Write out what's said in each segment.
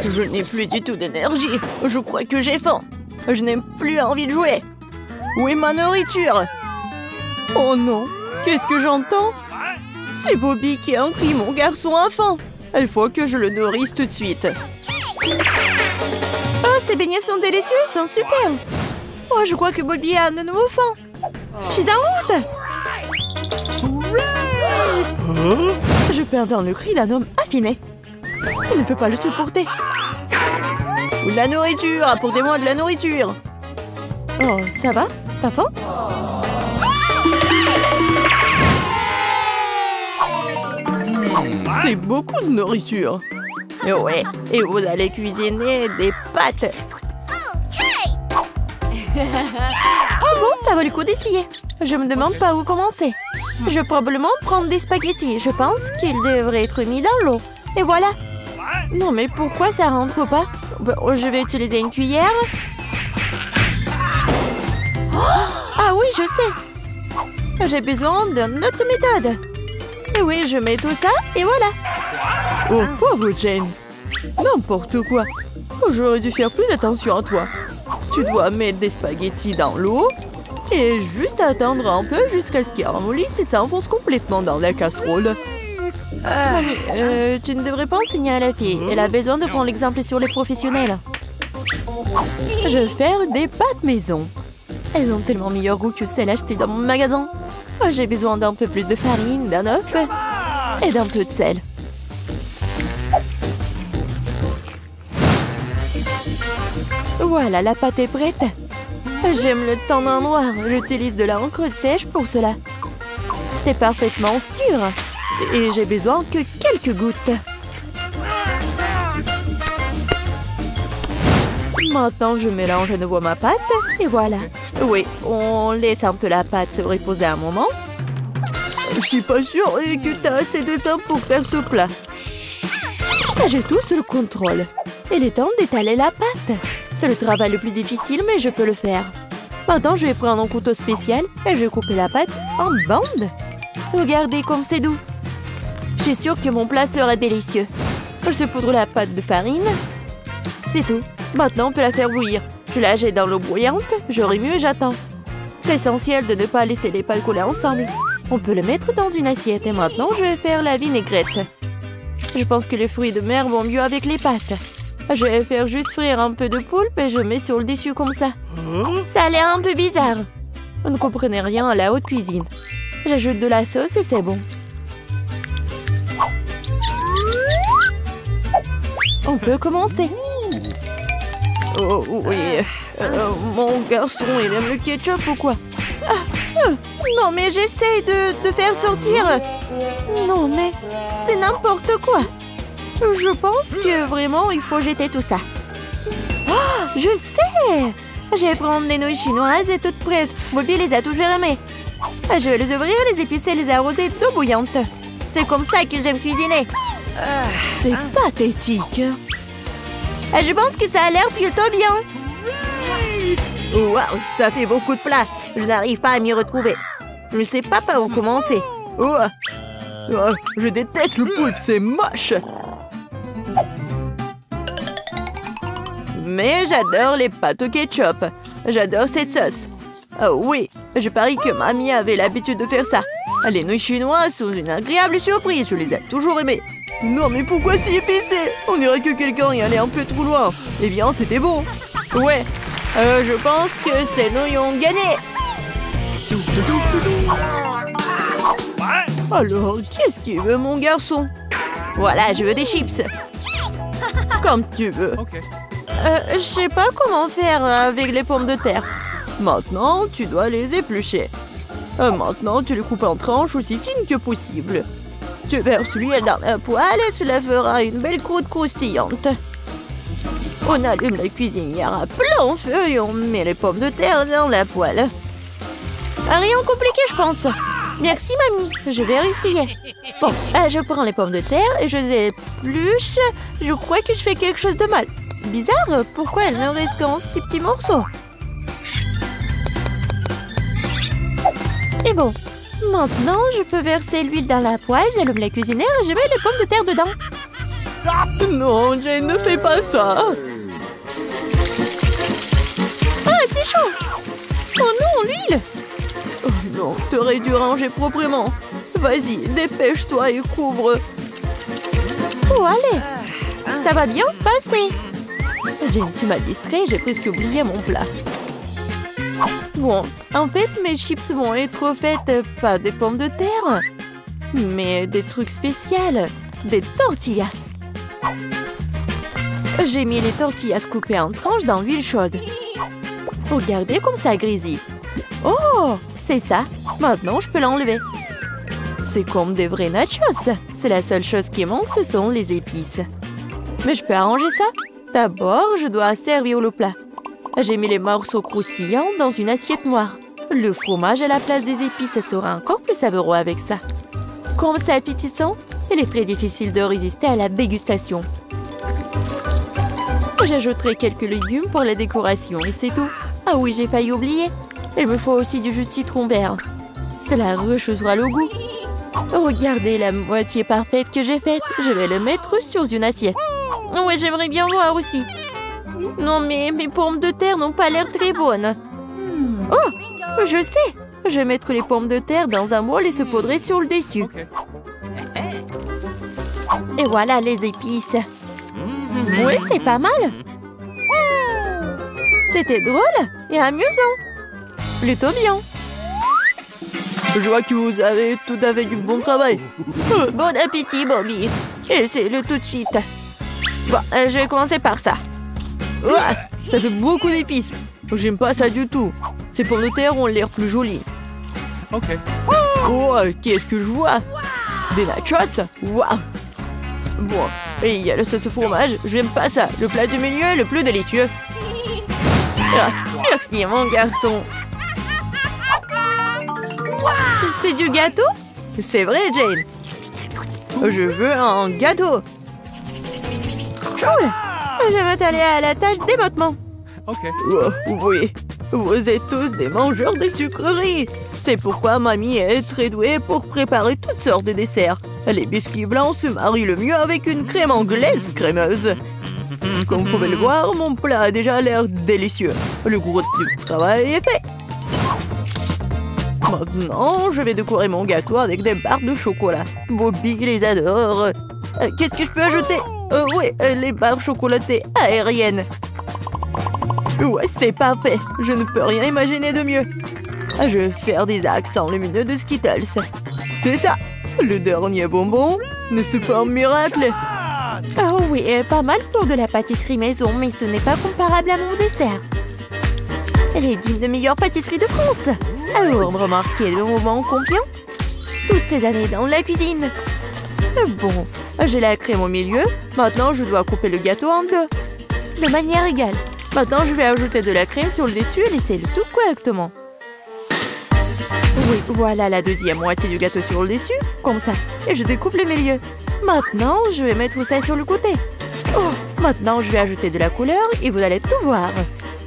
Je n'ai plus du tout d'énergie. Je crois que j'ai faim. Je n'ai plus envie de jouer. Où est ma nourriture? Oh non, qu'est-ce que j'entends? C'est Bobby qui a crie, mon garçon a faim. Il faut que je le nourrisse tout de suite. Oh, ces beignets sont délicieux, ils sont super. Oh, je crois que Bobby a de nouveau faim. Je suis en route. Je peux entendre le cri d'un homme affiné. Il ne peut pas le supporter. De la nourriture, apportez-moi de la nourriture. Oh, ça va? Pas faim? C'est beaucoup de nourriture. Ouais, et vous allez cuisiner des pâtes. Oh bon, ça vaut le coup d'essayer. Je me demande par où commencer. Je vais probablement prendre des spaghettis. Je pense qu'ils devraient être mis dans l'eau. Et voilà. Non, mais pourquoi ça rentre pas? Bon, je vais utiliser une cuillère. Ah oui, je sais. J'ai besoin d'une autre méthode. Et oui, je mets tout ça et voilà. Oh, pauvre Jane. N'importe quoi. J'aurais dû faire plus attention à toi. Tu dois mettre des spaghettis dans l'eau et juste attendre un peu jusqu'à ce qu'ils ramollissent et s'enfoncent complètement dans la casserole. Mamie, tu ne devrais pas enseigner à la fille. Elle a besoin de prendre l'exemple sur les professionnels. Je vais faire des pâtes maison. Elles ont tellement meilleur goût que celles achetées dans mon magasin. J'ai besoin d'un peu plus de farine, d'un œuf et d'un peu de sel. Voilà, la pâte est prête. J'aime le teint d'un noir. J'utilise de l'encre sèche pour cela. C'est parfaitement sûr. Et j'ai besoin que quelques gouttes. Maintenant, je mélange à nouveau ma pâte. Et voilà. Oui, on laisse un peu la pâte se reposer un moment. Je suis pas sûre que tu as assez de temps pour faire ce plat. J'ai tout sous le contrôle. Il est temps d'étaler la pâte. C'est le travail le plus difficile, mais je peux le faire. Maintenant, je vais prendre un couteau spécial et je vais couper la pâte en bandes. Regardez comme c'est doux. Je suis sûre que mon plat sera délicieux. Je saupoudre la pâte de farine. C'est tout. Maintenant, on peut la faire bouillir. Je la jette dans l'eau bouillante, je remue et j'attends. C'est essentiel de ne pas laisser les pâtes coller ensemble. On peut le mettre dans une assiette et maintenant, je vais faire la vinaigrette. Je pense que les fruits de mer vont mieux avec les pâtes. Je vais faire juste frire un peu de poulpe et je mets sur le dessus comme ça. Ça a l'air un peu bizarre. Vous ne comprenez rien à la haute cuisine. J'ajoute de la sauce et c'est bon. On peut commencer. Oh oui, mon garçon, il aime le ketchup ou quoi? Non mais j'essaie de faire sortir. Non mais c'est n'importe quoi. Je pense que vraiment il faut jeter tout ça. Oh, je sais. Je vais prendre des nouilles chinoises et toutes prêtes. Bobby les a toujours aimées. Je vais les ouvrir, les épicer et les arroser d'eau bouillante. C'est comme ça que j'aime cuisiner. C'est pathétique. Je pense que ça a l'air plutôt bien. Waouh, ça fait beaucoup de plats. Je n'arrive pas à m'y retrouver. Je ne sais pas par où commencer. Je déteste le poulpe, c'est moche. Mais j'adore les pâtes au ketchup. J'adore cette sauce. Oh oui, je parie que mamie avait l'habitude de faire ça. Les nouilles chinoises sont une agréable surprise. Je les ai toujours aimées. Non mais pourquoi si épicé? On dirait que quelqu'un y allait un peu trop loin. Eh bien, c'était bon. Ouais, je pense que ces nouilles ont gagné. Alors, qu'est-ce qu'il veut, mon garçon? Voilà, je veux des chips. Comme tu veux. Je sais pas comment faire avec les pommes de terre. Maintenant, tu dois les éplucher. Maintenant, tu les coupes en tranches aussi fines que possible. Tu verses l'huile dans la poêle et cela fera une belle croûte croustillante. On allume la cuisinière à plein feu et on met les pommes de terre dans la poêle. Rien de compliqué, je pense. Merci, mamie. Je vais essayer. Bon, je prends les pommes de terre et je les épluche. Je crois que je fais quelque chose de mal. Bizarre, pourquoi elles ne restent qu'en si petits morceaux? Et bon, maintenant je peux verser l'huile dans la poêle, j'allume la cuisinière et je mets les pommes de terre dedans. Non, Jane, ne fais pas ça. Ah, c'est chaud. Oh non, l'huile. Oh non, t'aurais dû ranger proprement. Vas-y, dépêche-toi et couvre. Oh, allez. Ça va bien se passer. Jane, tu m'as distrait, j'ai presque oublié mon plat. Bon, en fait, mes chips vont être faites pas des pommes de terre, mais des trucs spéciaux, des tortillas. J'ai mis les tortillas coupées en tranches dans l'huile chaude. Regardez comme ça grésille. Oh, c'est ça. Maintenant, je peux l'enlever. C'est comme des vrais nachos. C'est la seule chose qui manque, ce sont les épices. Mais je peux arranger ça. D'abord, je dois servir le plat. J'ai mis les morceaux croustillants dans une assiette noire. Le fromage à la place des épices sera encore plus savoureux avec ça. Comme c'est appétissant, il est très difficile de résister à la dégustation. J'ajouterai quelques légumes pour la décoration et c'est tout. Ah oui, j'ai failli oublier. Il me faut aussi du jus de citron vert. Cela rechauffera le goût. Regardez la moitié parfaite que j'ai faite. Je vais le mettre sur une assiette. Oui, j'aimerais bien voir aussi. Non, mais mes pommes de terre n'ont pas l'air très bonnes. Oh, je sais. Je vais mettre les pommes de terre dans un bol et saupoudrer sur le dessus. Et voilà les épices. Oui, c'est pas mal. C'était drôle et amusant. Plutôt bien. Je vois que vous avez tout à fait du bon travail. Bon appétit, Bobby. Essayez-le tout de suite. Bon, je vais commencer par ça. Ouah, ça fait beaucoup d'épices. J'aime pas ça du tout. Ces pommes de terre ont l'air plus jolies. Ok. Oh, qu'est-ce que je vois? Des nachos? Waouh. Bon, et il y a le sauce au fromage. J'aime pas ça. Le plat du milieu est le plus délicieux. Ah, merci, mon garçon. C'est du gâteau? C'est vrai, Jane. Je veux un gâteau. Cool. Je vais m'atteler à la tâche d'émottement. Ok. Oh, oui, vous êtes tous des mangeurs de sucreries. C'est pourquoi mamie est très douée pour préparer toutes sortes de desserts. Les biscuits blancs se marient le mieux avec une crème anglaise crémeuse. Comme vous pouvez le voir, mon plat a déjà l'air délicieux. Le gros du travail est fait. Maintenant, je vais décorer mon gâteau avec des barres de chocolat. Bobby les adore. Qu'est-ce que je peux ajouter? Oui, les barres chocolatées aériennes. Ouais, c'est parfait. Je ne peux rien imaginer de mieux. Je vais faire des accents lumineux de Skittles. C'est ça. Le dernier bonbon, n'est-ce pas un miracle? Oh oui, pas mal pour de la pâtisserie maison, mais ce n'est pas comparable à mon dessert. Elle est digne de meilleure pâtisserie de France. Alors, remarquez le moment confiant? Toutes ces années dans la cuisine. Bon, j'ai la crème au milieu. Maintenant, je dois couper le gâteau en deux. De manière égale. Maintenant, je vais ajouter de la crème sur le dessus et laisser le tout correctement. Oui, voilà la deuxième moitié du gâteau sur le dessus, comme ça. Et je découpe le milieu. Maintenant, je vais mettre ça sur le côté. Oh, maintenant, je vais ajouter de la couleur et vous allez tout voir.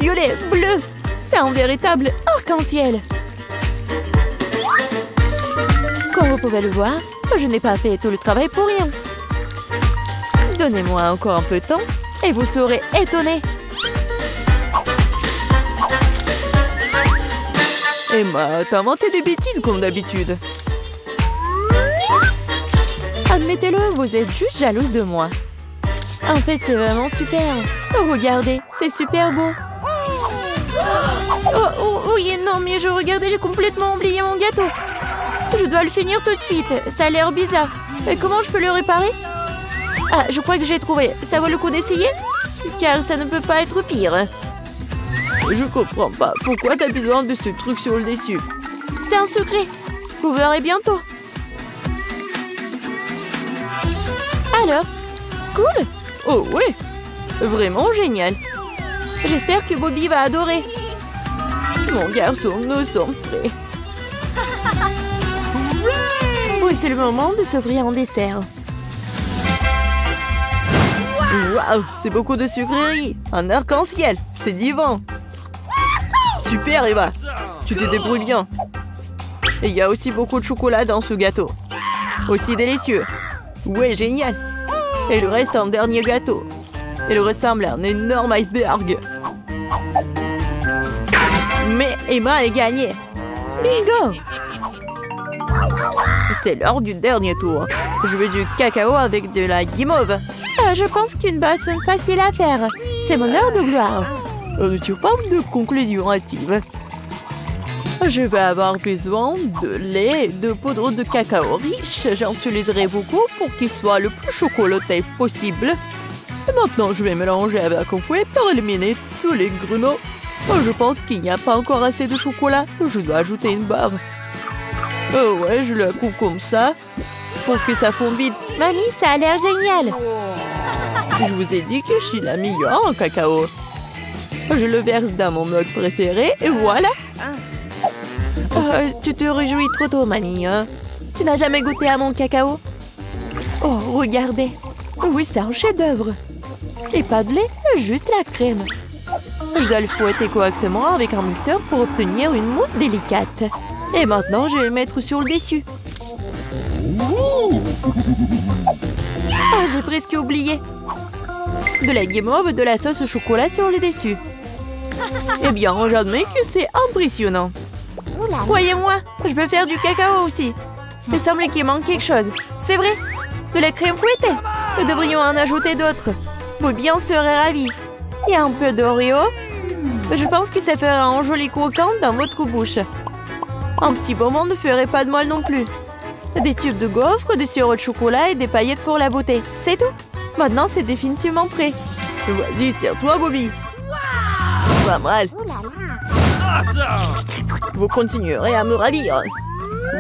Violet, bleu, c'est un véritable arc-en-ciel. Comme vous pouvez le voir, je n'ai pas fait tout le travail pour rien. Donnez-moi encore un peu de temps et vous serez étonnés. Emma, t'as inventé des bêtises comme d'habitude. Admettez-le, vous êtes juste jalouse de moi. En fait, c'est vraiment super. Oh, regardez, c'est super beau. Oh, oui, non, mais je regardais, j'ai complètement oublié mon gâteau. Je dois le finir tout de suite. Ça a l'air bizarre. Mais comment je peux le réparer? Ah, je crois que j'ai trouvé. Ça vaut le coup d'essayer? Car ça ne peut pas être pire. Je comprends pas. Pourquoi t'as besoin de ce truc sur le dessus? C'est un secret. Vous verrez bientôt. Alors? Cool? Oh oui. Vraiment génial. J'espère que Bobby va adorer. Mon garçon, nous sommes prêts. Oui, c'est le moment de s'offrir en dessert. Waouh, c'est beaucoup de sucreries. Un arc-en-ciel. C'est divin. Super, Eva. Tu te débrouilles bien. Et il y a aussi beaucoup de chocolat dans ce gâteau. Aussi délicieux. Ouais, génial. Et il reste un dernier gâteau. Il ressemble à un énorme iceberg. Mais Emma a gagné. Bingo! C'est l'heure du dernier tour. Je veux du cacao avec de la guimauve. Je pense qu'une boisson facile à faire. C'est mon heure de gloire. On ne tire pas de conclusion hâtive. Je vais avoir besoin de lait et de poudre de cacao riche. J'en utiliserai beaucoup pour qu'il soit le plus chocolaté possible. Et maintenant, je vais mélanger avec un fouet pour éliminer tous les grumeaux. Je pense qu'il n'y a pas encore assez de chocolat. Je dois ajouter une barre. Ouais, je la coupe comme ça pour que ça fonde vite. Mamie, ça a l'air génial. Je vous ai dit que je suis la meilleure en cacao. Je le verse dans mon mug préféré et voilà. Tu te réjouis trop tôt, mamie. Hein? Tu n'as jamais goûté à mon cacao? Oh, regardez. Oui, c'est un chef-d'œuvre. Et pas de lait, juste la crème. Je dois le fouetter correctement avec un mixeur pour obtenir une mousse délicate. Et maintenant, je vais le mettre sur le dessus. J'ai presque oublié. De la guimauve, de la sauce au chocolat sur le dessus. Eh bien, j'admets que c'est impressionnant. Croyez-moi, je peux faire du cacao aussi. Il semble qu'il manque quelque chose. C'est vrai, de la crème fouettée. Nous devrions en ajouter d'autres. Bobby en serait ravi. Et un peu d'Oreo. Je pense que ça fera un joli croquant dans votre bouche. Un petit bonbon ne ferait pas de mal non plus. Des tubes de gaufres, du sirop de chocolat et des paillettes pour la beauté. C'est tout. Maintenant, c'est définitivement prêt. Vas-y, c'est à toi, Bobby. Pas mal. Vous continuerez à me ravir.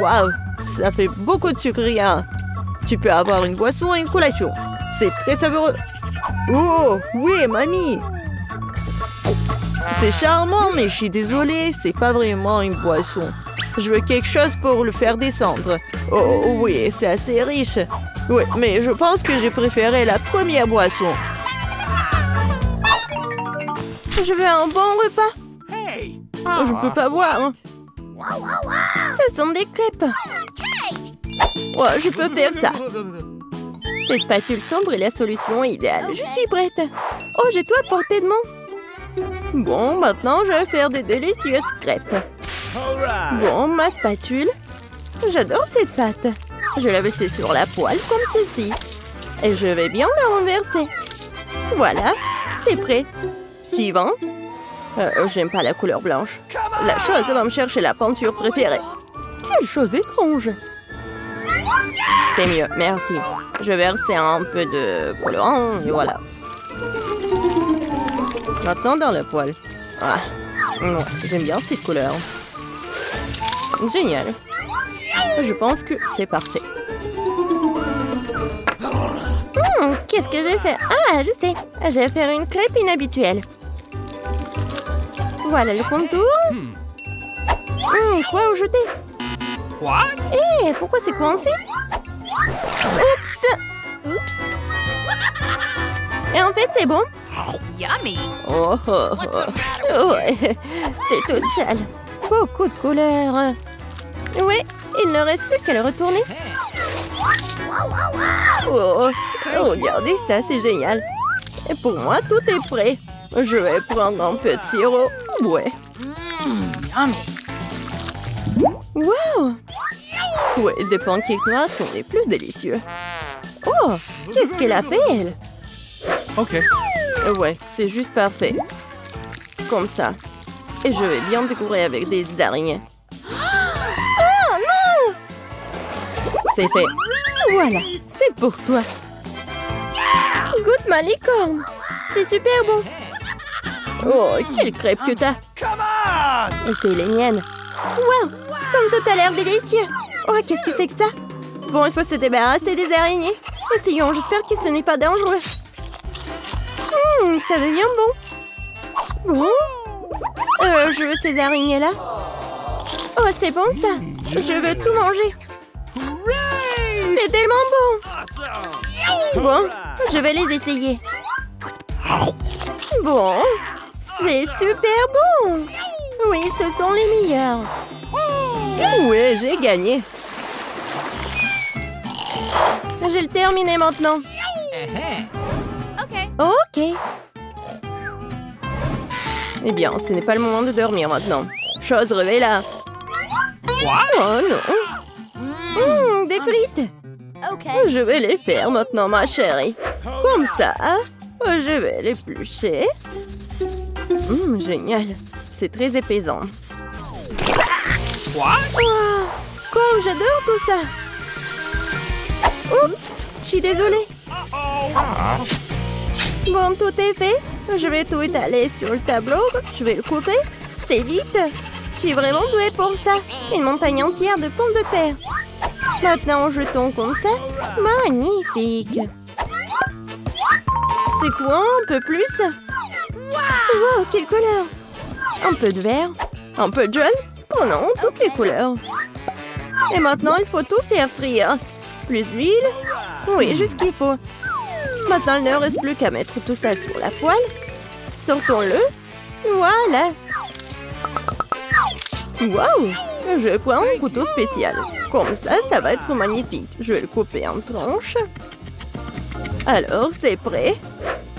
Waouh, ça fait beaucoup de sucre, rien. Tu peux avoir une boisson et une collation. C'est très savoureux. Oh, oui, mamie. C'est charmant, mais je suis désolée, c'est pas vraiment une boisson. Je veux quelque chose pour le faire descendre. Oh, oui, c'est assez riche. Oui, mais je pense que j'ai préféré la première boisson. Je veux un bon repas. Je ne peux pas voir. Hein. Ce sont des crêpes. Ouais, je peux faire ça. Ces spatules sombres est la solution idéale. Je suis prête. Oh, j'ai tout à portée de main. Bon, maintenant, je vais faire des délicieuses crêpes. Bon, ma spatule. J'adore cette pâte. Je la laisse sur la poêle comme ceci. Et je vais bien la renverser. Voilà, c'est prêt. Suivant. J'aime pas la couleur blanche. La chose va me chercher la peinture préférée. Quelle chose étrange. C'est mieux, merci. Je vais verser un peu de colorant et voilà. Maintenant dans la poêle. Ah, ouais, j'aime bien cette couleur. Génial. Je pense que c'est parfait. Qu'est-ce que j'ai fait? Ah, je sais. Je vais faire une crêpe inhabituelle. Voilà le contour. Quoi ajouter? Hé, pourquoi c'est coincé? Oups. Et en fait, c'est bon. Yummy. Oh, ouais, t'es toute sale. Beaucoup de couleurs. Oui, il ne reste plus qu'à le retourner. Oh, regardez ça, c'est génial. Et pour moi, tout est prêt. Je vais prendre un peu de sirop. Ouais. Wow! Ouais, des pancakes noirs sont les plus délicieux. Oh, qu'est-ce qu'elle a fait, elle? Ok. Ouais, c'est juste parfait. Comme ça. Et je vais bien décorer avec des araignées. Oh non! C'est fait. Voilà, c'est pour toi. Goûte ma licorne. C'est super bon. Oh, quelle crêpe que t'as. Et c'est les miennes. Wow, comme tout a l'air délicieux. Oh, qu'est-ce que c'est que ça? Bon, il faut se débarrasser des araignées. Essayons, j'espère que ce n'est pas dangereux. Ça devient bon. Bon. Je veux ces araignées-là. Oh, c'est bon ça. Je veux tout manger. C'est tellement bon. Bon, je vais les essayer. Bon, c'est super bon. Oui, ce sont les meilleurs. Oui, j'ai gagné. Je vais le terminer maintenant. Ok. Eh bien, ce n'est pas le moment de dormir maintenant. Chose, réveille-la. Oh non. Des frites. Je vais les faire maintenant, ma chérie. Comme ça, je vais l'éplucher. Génial. C'est très épaisant. Oh, comme j'adore tout ça. Oups, je suis désolée. Bon, tout est fait. Je vais tout étaler sur le tableau. Je vais le couper. C'est vite. Je suis vraiment douée pour ça. Une montagne entière de pommes de terre. Maintenant, jetons comme ça. Magnifique. C'est quoi un peu plus? Wow, quelle couleur! Un peu de vert, un peu de jaune. Oh non, toutes les couleurs. Et maintenant, il faut tout faire frire. Plus d'huile. Oui, juste ce qu'il faut. Maintenant, il ne reste plus qu'à mettre tout ça sur la poêle. Sortons-le. Voilà. Waouh! Je prends un couteau spécial. Comme ça va être magnifique. Je vais le couper en tranches. Alors, c'est prêt.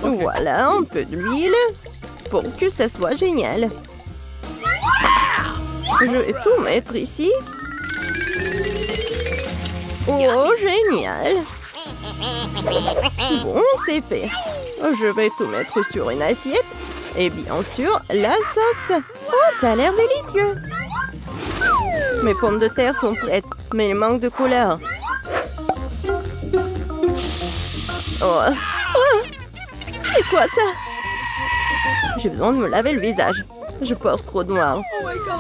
Voilà, un peu d'huile pour que ça soit génial. Je vais tout mettre ici. Oh, génial! Bon, c'est fait. Je vais tout mettre sur une assiette. Et bien sûr, la sauce. Oh, ça a l'air délicieux. Mes pommes de terre sont prêtes, mais il manque de couleur. Oh. C'est quoi ça? J'ai besoin de me laver le visage. Je porte trop de noir.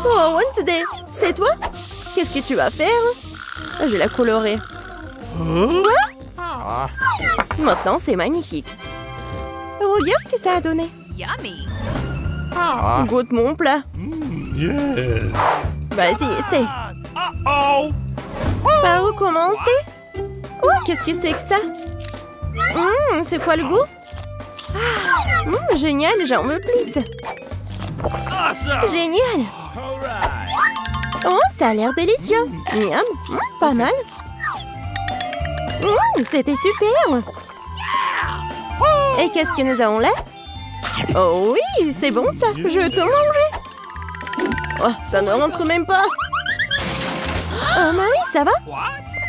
Oh, Wednesday, c'est toi? Qu'est-ce que tu vas faire? Je vais la colorer. Quoi? Maintenant, c'est magnifique. Regarde ce que ça a donné. Yummy. Goûte mon plat. Yes. Vas-y, essaie. Par où commencer? Oh, qu'est-ce que c'est que ça? C'est quoi le goût? Génial, j'en veux plus. Génial. Oh, ça a l'air délicieux. Miam, pas mal. C'était super. Et qu'est-ce que nous avons là? Oh oui, c'est bon ça. Je vais tout manger. Oh, ça ne rentre même pas. Oh, Marie, ça va?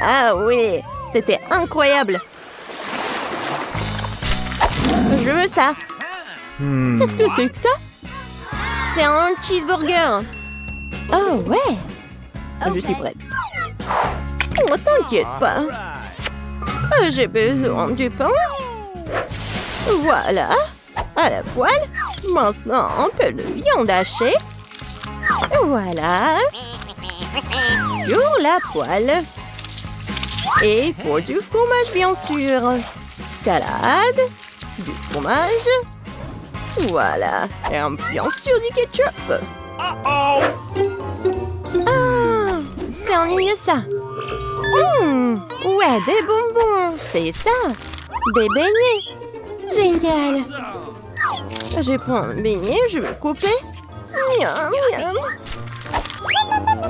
Ah oui, c'était incroyable. Je veux ça. Qu'est-ce que c'est que ça? C'est un cheeseburger. Oh ouais. Je suis prête. Oh, t'inquiète pas. J'ai besoin du pain. Voilà. À la poêle. Maintenant, un peu de viande hachée. Voilà. Sur la poêle. Et il faut du fromage, bien sûr. Salade. Du fromage. Voilà. Et bien sûr du ketchup. Ah, c'est ennuyeux ça. Ouais, des bonbons. C'est ça. Des beignets. Génial. Je prends un beignet, je vais le couper. Miam, miam.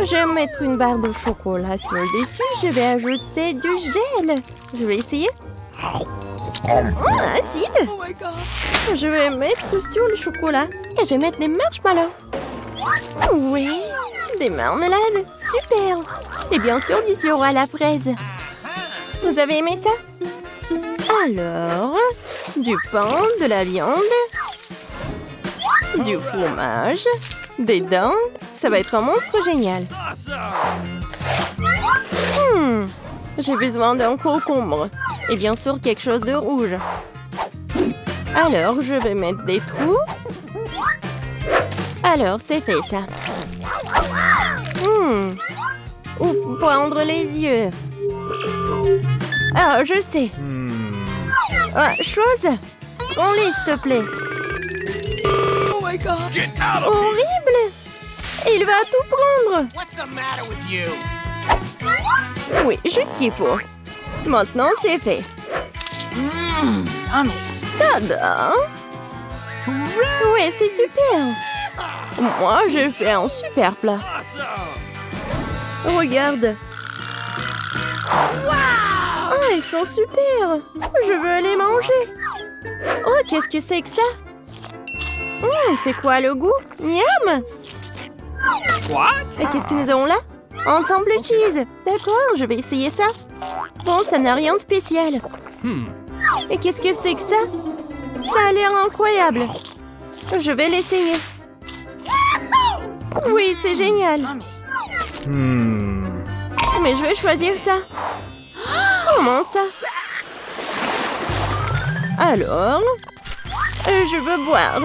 Je vais mettre une barre de chocolat sur le dessus. Je vais ajouter du gel. Je vais essayer. Acide. Je vais mettre sur le chocolat. Et je vais mettre des marshmallows. Oui, des marmelades. Super. Et bien sûr, du sirop à la fraise. Vous avez aimé ça? Alors, du pain, de la viande, du fromage, des dents. Ça va être un monstre génial. J'ai besoin d'un concombre. Et bien sûr, quelque chose de rouge. Alors, je vais mettre des trous. Alors, c'est fait ça. Où prendre les yeux? Ah, je sais. Ah, chose. Prends-les, s'il te plaît. Oh my god. Horrible. Il va tout prendre. Oui, juste ce qu'il faut. Maintenant, c'est fait. Yummy. Tada! Ouais, c'est super. Moi, j'ai fait un super plat. Regarde. Wow. Oh, ils sont super! Je veux les manger! Oh, qu'est-ce que c'est que ça? C'est quoi le goût? Miam! What? Et qu'est-ce que nous avons là? Ensemble cheese! D'accord, je vais essayer ça. Bon, ça n'a rien de spécial. Et qu'est-ce que c'est que ça? Ça a l'air incroyable. Je vais l'essayer. Oui, c'est génial. Mais je vais choisir ça. Comment ça? Alors, je veux boire.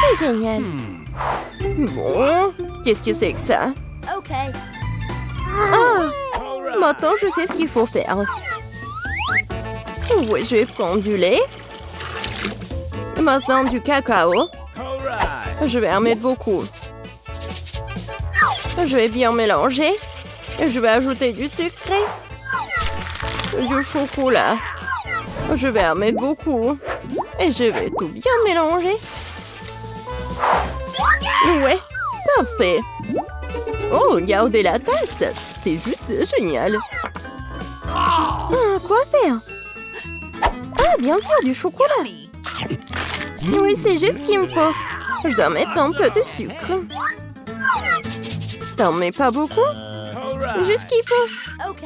C'est génial. Bon, qu'est-ce que c'est que ça? OK. Ah, maintenant je sais ce qu'il faut faire. Oui, je vais prendre du lait. Maintenant du cacao. Je vais en mettre beaucoup. Je vais bien mélanger. Je vais ajouter du sucré. Du chocolat. Je vais en mettre beaucoup. Et je vais tout bien mélanger. Ouais, parfait. Oh, regardez la tasse. C'est juste génial. Quoi faire? Ah, bien sûr, du chocolat. Oui, c'est juste ce qu'il me faut. Je dois mettre un peu de sucre. T'en mets pas beaucoup? Juste ce qu'il faut. OK.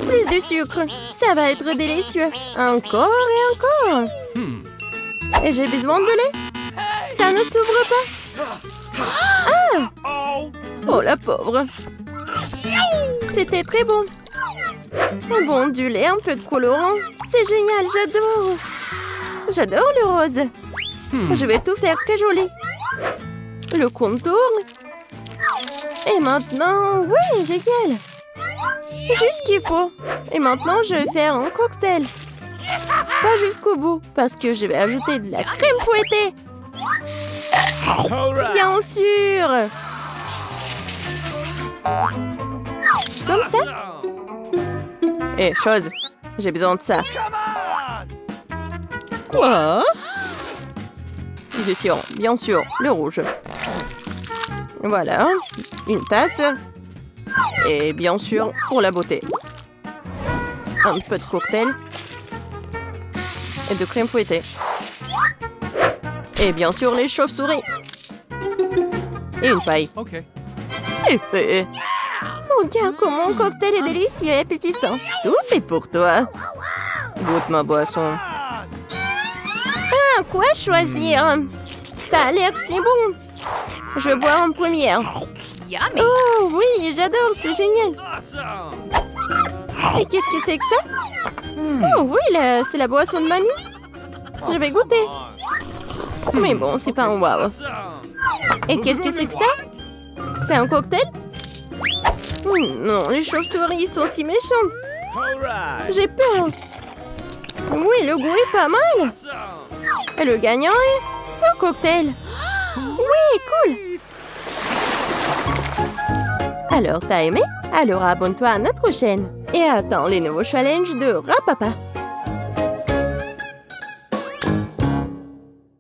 Plus de sucre. Ça va être délicieux. Encore et encore. Et j'ai besoin de lait. Ça ne s'ouvre pas. Ah! Oh, la pauvre. C'était très bon. Bon, du lait, un peu de colorant. C'est génial, j'adore. J'adore le rose. Je vais tout faire très joli. Le contour. Et maintenant, oui, génial. Juste ce qu'il faut. Et maintenant, je vais faire un cocktail. Pas jusqu'au bout, parce que je vais ajouter de la crème fouettée. Bien sûr. Comme ça. Eh, chose, j'ai besoin de ça. Quoi? Bien sûr, le rouge. Voilà, une tasse. Et bien sûr, pour la beauté. Un peu de cocktail. Et de crème fouettée. Et bien sûr, les chauves-souris. Et une paille. OK. C'est fait. Regarde comment mon cocktail est délicieux et appétissant. Tout est pour toi. Goûte ma boisson. Ah, quoi choisir? Ça a l'air si bon. Je vais boire en première. Yummy. Oh oui, j'adore, c'est génial. Et qu'est-ce que c'est que ça? Oh oui, c'est la boisson de mamie. Je vais goûter. Mais bon, c'est pas un wow. Et qu'est-ce que c'est que ça? C'est un cocktail? Non, les chauves-souris sont si méchantes. J'ai peur. Oui, le goût est pas mal. Et le gagnant est ce cocktail. Oui, cool. Alors, t'as aimé? Alors abonne-toi à notre chaîne et attends les nouveaux challenges de Rapapa.